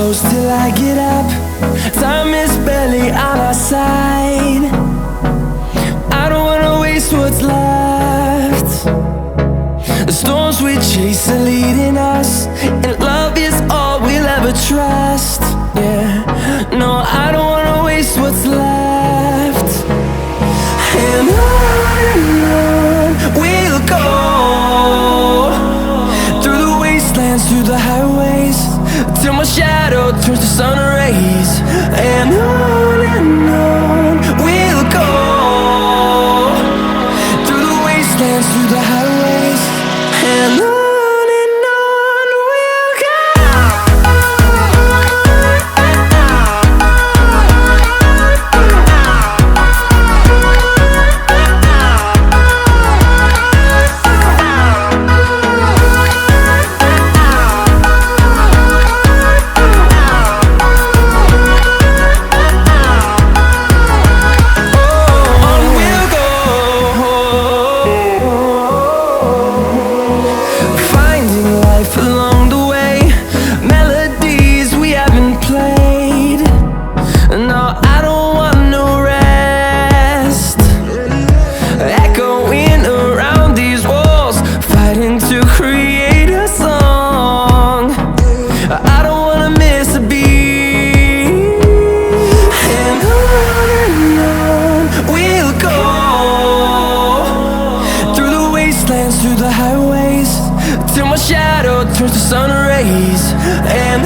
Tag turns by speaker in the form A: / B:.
A: close till I get up. Time is barely on our side. I don't wanna waste what's left. The storms we chase are leading us, and love is all we'll ever trust. Yeah, no, I don't wanna waste what's left. And on we'll go, through the wastelands, through the highways, till my shadow turns to sun rays. And on we'll go, through the wastelands, through the highways, and on. Along the way, melodies we haven't played. No, I don't want no rest. Echoing around these walls, fighting to create a song. I don't wanna miss a beat. And on we'll go, through the wastelands, through the highways, till my shadow turns to sun rays. And